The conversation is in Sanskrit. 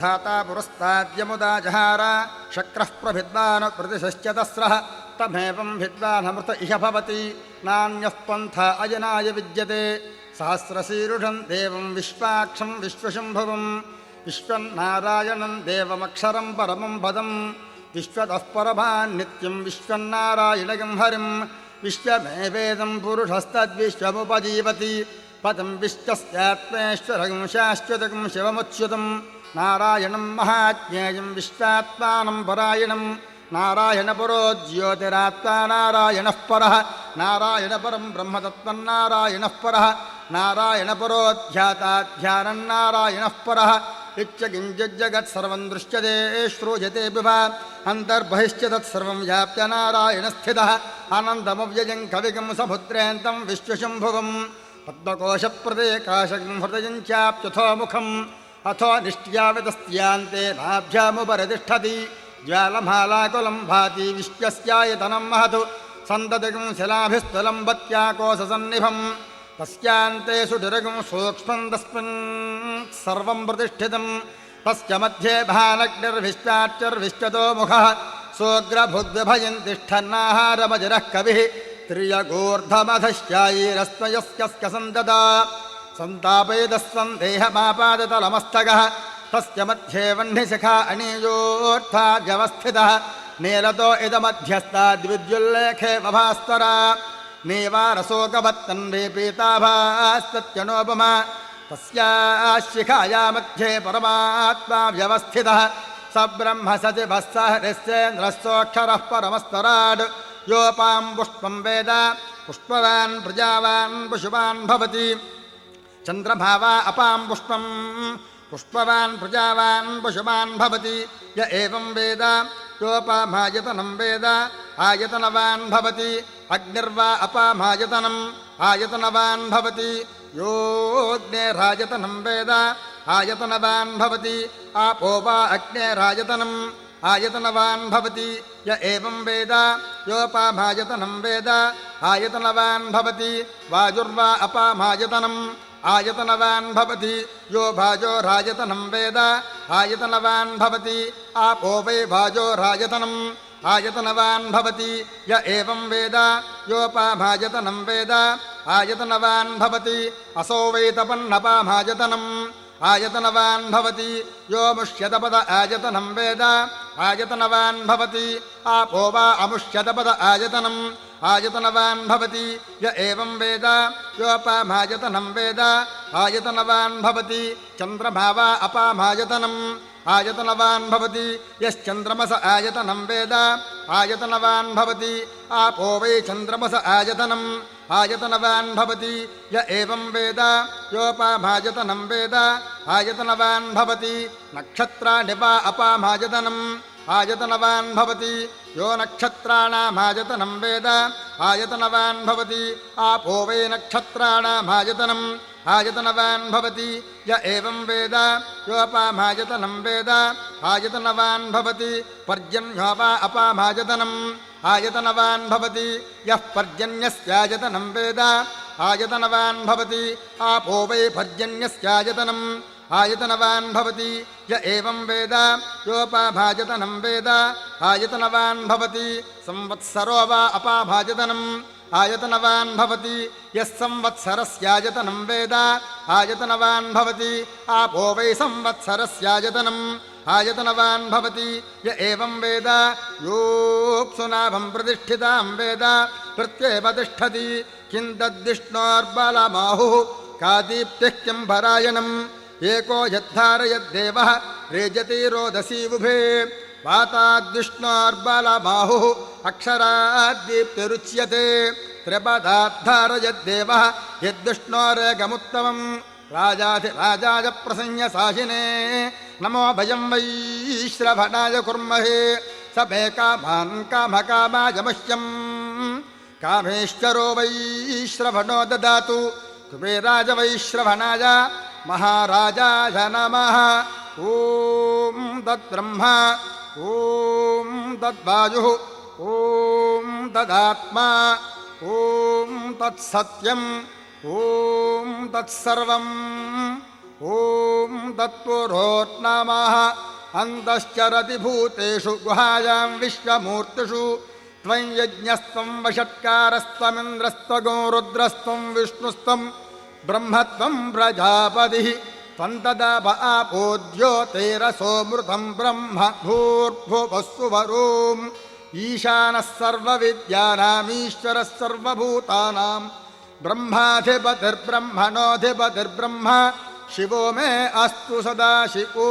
धाता पुरस्ताद्यमुदा जहार शक्रः प्रभिद्वान् प्रतिशश्च तस्रः तमेवं विद्वानमृत इह भवति नान्यः पन्था अजनाय विद्यते सहस्रशीरुषं देवं विश्वाक्षं विश्वशम्भुवं विश्वन्नारायणं देवमक्षरं परमं पदं विश्वतः परमान् नित्यं विश्वन्नारायणं हरिं विश्वमेवेदं पुरुषस्तद्विश्वमुपजीवति पदं विश्वस्यात्मेश्वरं शाश्वतं शिवमुच्युतं नारायणं महाज्ञेयं विश्वात्मानं परायणं नारायणपरो ज्योतिरात्मा नारायणः परः नारायणपरं ब्रह्मतत्त्वन्नारायणः परः नारायणपरो ध्याताध्यानं नारायणः परः इत्यकिञ्चिज्जगत्सर्वं दृश्यते श्रूयते विभा अन्तर्बहिश्च तत्सर्वं व्याप्य नारायणस्थितः अनन्तमव्ययं कविकं समुद्रेन्तं विश्वशम्भुवं पद्मकोशप्रदेकाशं हृदयं चाप्यथोमुखम् अथो निष्ट्यावितस्त्यान्ते नाभ्यामुपरितिष्ठति ज्वालमालाकुलं भाति विश्वस्यायतनं महतु सन्ततिकं शिलाभिस्तुलं बत्याकोशसन्निभं तस्यान्ते सुधिरगं सूक्ष्मं तस्मिन् सर्वं प्रतिष्ठितं तस्य मध्ये भानग्निर्विश्वाच्चर्विश्वतो मुखः सोऽग्रभुग्भयं तिष्ठन्नाहारमजिरः कविः त्रियगूर्धमधश्चायैरस्मयस्कस्य सन्तता सन्तापयदस्सन्देहमापादतलमस्तकः तस्य मध्ये वह्निशिखा अणीयोऽर्था व्यवस्थितः नीलतो इदमध्यस्ताद्विद्युल्लेखे वभास्तरा नेवारशोकवत्तन्वे पीताभास्तत्यनोपमा तस्याशिखाया मध्ये परमात्मा व्यवस्थितः स ब्रह्म सचिवः स हरिश्चेन्द्रस्सोऽक्षरः परमस्तराड् योपां पुष्पं वेद पुष्पवान् प्रजावान् पशुवान् भवति चन्द्रभावा अपां पुष्पं पुष्पवान् प्रजावान् पशुमान् भवति य एवं वेद योपामायतनं वेद आयतनवान् भवति अग्निर्वा अपामायतनम् आयतनवान् भवति योऽग्नेरायतनं वेद आयतनवान् भवति आपो वा अग्नेरायतनम् आयतनवान् भवति य एवं वेद योपामायतनं वेद आयतनवान् भवति वायुर्वा अपामायतनम् आयतनवान् भवति यो भाजोरायतनं वेद आयतनवान् भवति आपो वै भाजोरायतनम् आयतनवान् भवति य एवं वेद योपामायतनं वेद आयतनवान् भवति असो वै तपन्नपामायतनम् आयतनवान् भवति यो मुष्यतपद आयतनं वेद आयतनवान् भवति आपो वा अमुष्यतपद आयतनम् आयतनवान् भवति य एवं वेद योपामायतनं वेद आयतनवान् भवति चन्द्रभावा अपामायतनम् आयतनवान् भवति यश्चन्द्रमस आयतनं वेद आयतनवान् भवति आपो वै चन्द्रमस आयतनम् आयतनवान् भवति य एवं वेद योपामायतनं वेद आयतनवान् भवति नक्षत्राणि वा अपामायतनम् आयतनवान् भवति यो नक्षत्राणामायतनं वेद आयतनवान् भवति आपो वै नक्षत्राणामायतनम् आयतनवान् भवति य एवं वेद योपामायतनं वेद आयतनवान् भवति पर्जन्यो वा अपामायतनम् आयतनवान् भवति यः पर्जन्यस्यायतनं वेद आयतनवान् भवति आपो वै पर्जन्यस्यायतनम् आयतनवान् भवति य एवं वेद योपामायतनं वेद आयतनवान् भवति संवत्सरो वा अपामायतनम् आयतनवान् भवति यः संवत्सरस्यायतनं वेद आयतनवान् भवति आपो वै संवत्सरस्यायतनम् आयतनवान् भवति य एवं वेद योऽप्सुनाभं प्रतिष्ठितां वेद प्रत्येव तिष्ठति किं तद्विष्णोर्बलमाहुः का दीप्तिः किं परायणम् एको यद्धारयद्देवः रेजति रोदसी उभे वाताद्विष्णोर्बलबाहुः अक्षराद्दीप्तिरुच्यते त्रिपदाद्धारयद्देवः यद्विष्णोरेकमुत्तमम् राजाधिराजाय प्रसंज्ञ साहिने नमो भयं वै श्रवणाय कुर्महे स मे कामान् कामकामाय मह्यं कामेश्वरो वै श्रवणो ददातु कुबेराज वै श्रवणाय महाराजाय नमः ॐ तद्ब्रह्मा ॐ तद्वायुः ॐ तदात्मा ॐ तत्सत्यम् ॐ तत्सर्वम् ॐ तत्पुरोर्नमः अन्तश्चरति भूतेषु गुहायां विश्वमूर्तिषु त्वं यज्ञस्त्वं वषट्कारस्त्वमिन्द्रस्त्वगो रुद्रस्त्वं विष्णुस्त्वं ब्रह्मत्वं प्रजापतिः त्वं तदप आपो द्योतिरसोऽमृतं ब्रह्म भूर्भुवस्सुवरोम् ईशानः सर्वविद्यानामीश्वरः सर्वभूतानां ब्रह्माधिपतिर्ब्रह्मणोऽधिपतिर्ब्रह्म शिवो मे अस्तु सदा शिवो